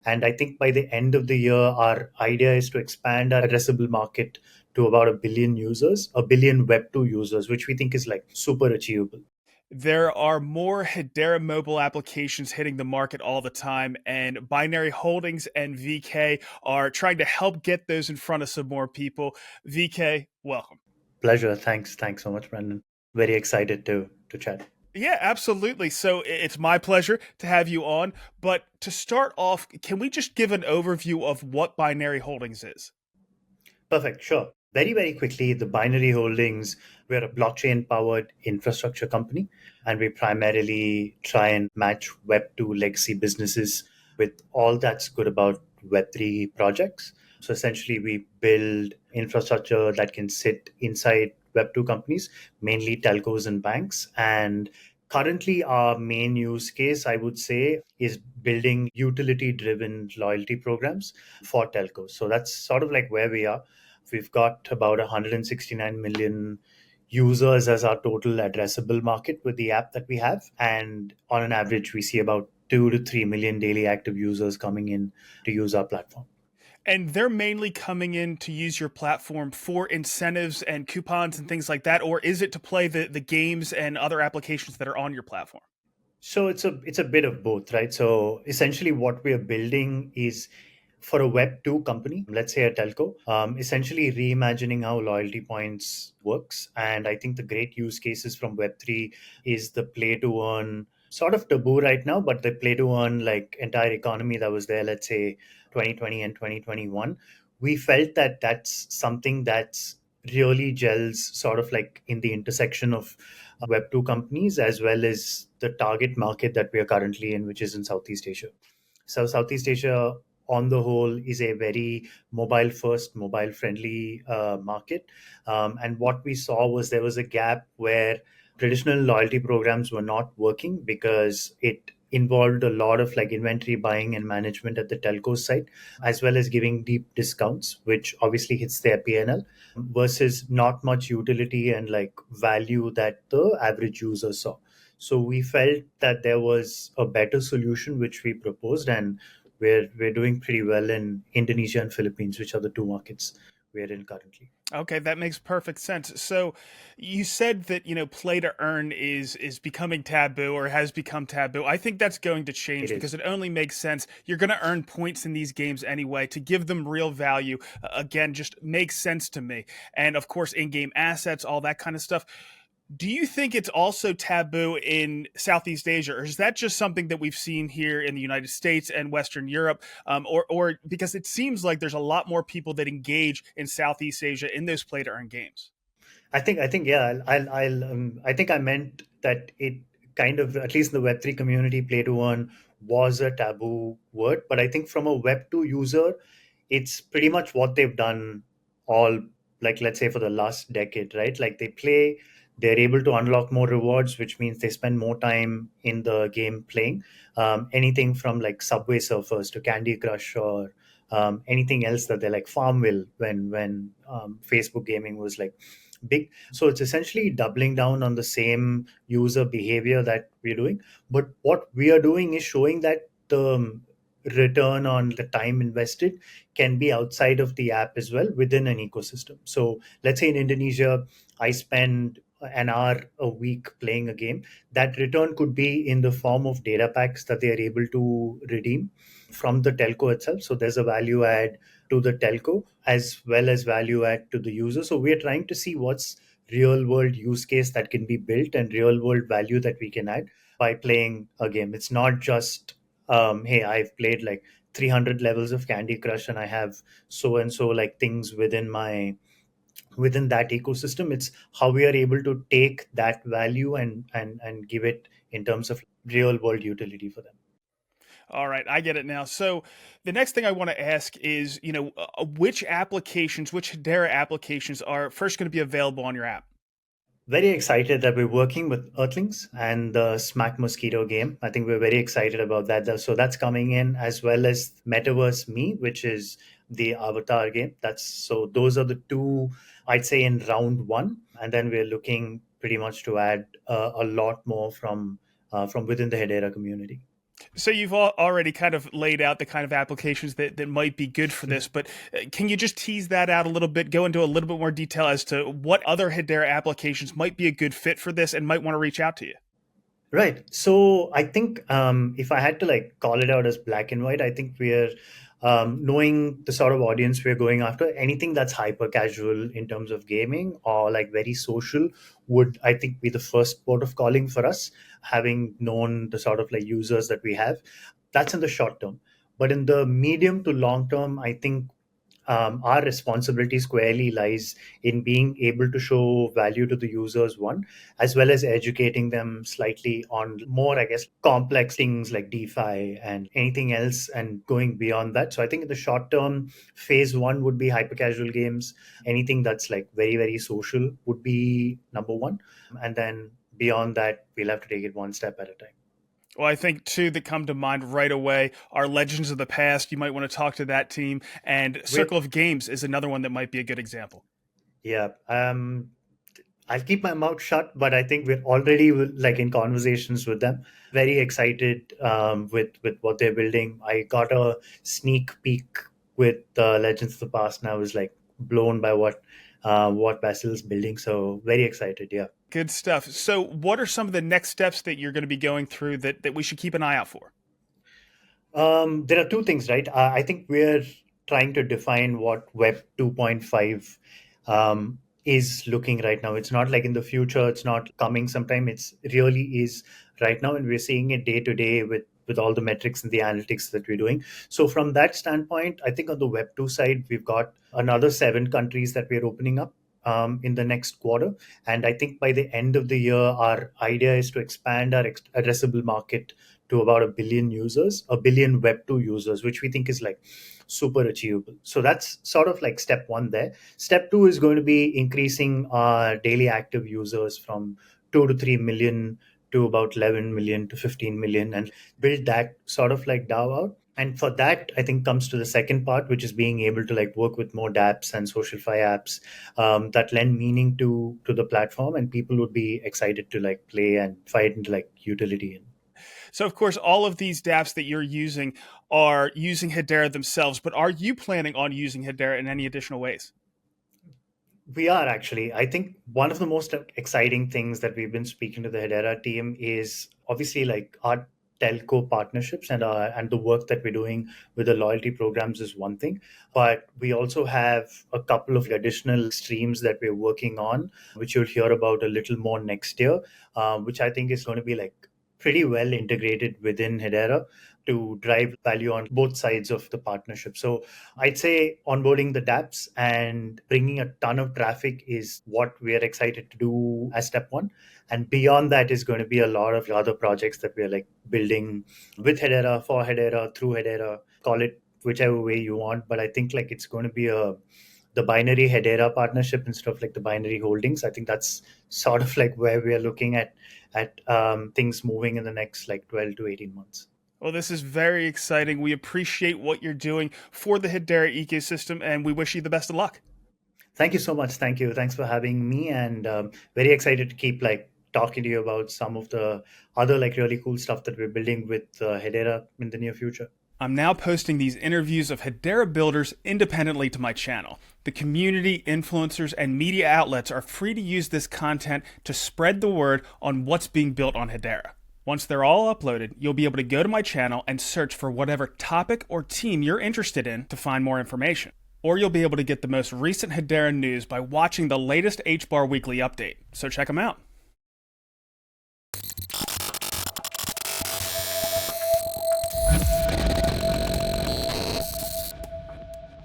And I think by the end of the year, our idea is to expand our addressable market to about a billion users, a billion Web2 users, which we think is like super achievable. There are more Hedera mobile applications hitting the market all the time, and Binary Holdings and VK are trying to help get those in front of some more people. VK, welcome. Pleasure. Thanks. Thanks so much, Brandon. Very excited to chat. Yeah, absolutely. So it's my pleasure to have you on. But to start off, can we just give an overview of what Binary Holdings is? Perfect. Sure. Very, very quickly, the Binary Holdings, we're a blockchain powered infrastructure company, and we primarily try and match Web2 legacy businesses with all that's good about Web3 projects. So essentially, we build infrastructure that can sit inside Web2 companies, mainly telcos and banks. And currently, our main use case, I would say, is building utility driven loyalty programs for telcos. So that's sort of like where we are. We've got about 169 million users as our total addressable market with the app that we have. And on an average, we see about 2 to 3 million daily active users coming in to use our platform. And they're mainly coming in to use your platform for incentives and coupons and things like that, or is it to play the games and other applications that are on your platform? So it's a bit of both, right? So essentially, what we are building is for a Web2 company, let's say a telco, essentially reimagining how loyalty points works. And I think the great use cases from Web3 is the play to earn, sort of taboo right now, but the play to earn like entire economy that was there, let's say 2020 and 2021. We felt that that's something that's really gels sort of like in the intersection of Web2 companies as well as the target market that we are currently in, which is in Southeast Asia. So Southeast Asia on the whole is a very mobile first, mobile friendly market. And what we saw was there was a gap where traditional loyalty programs were not working because it involved a lot of like inventory buying and management at the telco side, as well as giving deep discounts, which obviously hits their P&L, versus not much utility and like value that the average user saw. So we felt that there was a better solution which we proposed, and we're doing pretty well in Indonesia and Philippines, which are the two markets we're in currently. Okay, that makes perfect sense. So you said that, play to earn is becoming taboo or has become taboo. I think that's going to It change because is. it only makes sense. You're going to earn points in these games anyway. To give them real value, again, just makes sense to me. And of course, in-game assets, all that kind of stuff. Do you think it's also taboo in Southeast Asia, or is that just something that we've seen here in the United States and Western Europe, or because it seems like there's a lot more people that engage in Southeast Asia in those play to earn games? I think yeah. I think I meant that it kind of, at least in the Web3 community, play to earn was a taboo word, but I think from a Web2 user, it's pretty much what they've done all, like let's say for the last decade, right? Like they play, they're able to unlock more rewards, which means they spend more time in the game playing. Anything from like Subway Surfers to Candy Crush or anything else that they like Farmville when Facebook gaming was like big. So it's essentially doubling down on the same user behavior that we're doing. But what we are doing is showing that the return on the time invested can be outside of the app as well within an ecosystem. So let's say in Indonesia, I spend an hour a week playing a game. That return could be in the form of data packs that they are able to redeem from the telco itself. So there's a value add to the telco as well as value add to the user. So we are trying to see what's real world use case that can be built and real world value that we can add by playing a game. It's not just hey, I've played like 300 levels of Candy Crush and I have so and so like things within that ecosystem. It's how we are able to take that value and give it in terms of real world utility for them. All right, I get it now. So the next thing I want to ask is, which applications, which Hedera applications are first going to be available on your app? Very excited that we're working with Earthlings and the Smack Mosquito game. I think we're very excited about that. So that's coming in, as well as Metaverse Me, which is the Avatar game. That's so those are the two I'd say in round one, and then we're looking pretty much to add a lot more from within the Hedera community. So you've already kind of laid out the kind of applications that might be good for this, but can you just tease that out a little bit, go into a little bit more detail as to what other Hedera applications might be a good fit for this and might want to reach out to you? Right. So I think if I had to like call it out as black and white, I think we're knowing the sort of audience we're going after. Anything that's hyper casual in terms of gaming or like very social would, I think, be the first port of calling for us, having known the sort of like users that we have. That's in the short term. But in the medium to long term, I think our responsibility squarely lies in being able to show value to the users, one, as well as educating them slightly on more, I guess, complex things like DeFi and anything else, and going beyond that. So I think in the short term, phase one would be hyper casual games. Anything that's like very, very social would be number one. And then beyond that, we'll have to take it one step at a time. Well, I think two that come to mind right away are Legends of the Past. You might want to talk to that team, and We're, Circle of Games is another one that might be a good example. yeah. I'll keep my mouth shut, but I think we're already like in conversations with them. Very excited with what they're building. I got a sneak peek with Legends of the Past, and I was like blown by what Basil's building. So very excited. Yeah. Good stuff. So, what are some of the next steps that you're going to be going through that we should keep an eye out for? There are two things, right? I think we're trying to define what Web 2.5 is looking right now. It's not like in the future, it's not coming sometime. It's really is right now, and we're seeing it day to day with all the metrics and the analytics that we're doing. So from that standpoint, I think on the Web 2 side, we've got another 7 countries that we're opening up in the next quarter. And I think by the end of the year, our idea is to expand our addressable market to about a billion users, a billion Web 2 users, which we think is like super achievable. So that's sort of like step one there. Step two is going to be increasing our daily active users from 2 to 3 million to about 11 million to 15 million, and build that sort of like DAO out. And for that, I think comes to the second part, which is being able to like work with more dApps and socialify apps that lend meaning to the platform, and people would be excited to like play and find into like utility in. So, of course, all of these dApps that you're using are using Hedera themselves, but are you planning on using Hedera in any additional ways? We are actually. I think one of the most exciting things that we've been speaking to the Hedera team is obviously like our telco partnerships and the work that we're doing with the loyalty programs is one thing, but we also have a couple of additional streams that we're working on, which you'll hear about a little more next year, which I think is going to be like pretty well integrated within Hedera to drive value on both sides of the partnership. So I'd say onboarding the dApps and bringing a ton of traffic is what we are excited to do as step one. And beyond that is going to be a lot of other projects that we're like building with Hedera, for Hedera, through Hedera, call it whichever way you want. But I think like it's going to be the binary Hedera partnership instead of like the binary holdings. I think that's sort of like where we are looking at things moving in the next like 12 to 18 months. Well, this is very exciting. We appreciate what you're doing for the Hedera ecosystem, and we wish you the best of luck. Thank you so much. Thank you. Thanks for having me, and very excited to keep like talking to you about some of the other like really cool stuff that we're building with Hedera in the near future. I'm now posting these interviews of Hedera builders independently to my channel. The community, influencers, and media outlets are free to use this content to spread the word on what's being built on Hedera. Once they're all uploaded, you'll be able to go to my channel and search for whatever topic or team you're interested in to find more information. Or you'll be able to get the most recent Hedera news by watching the latest HBAR Weekly update. So check them out.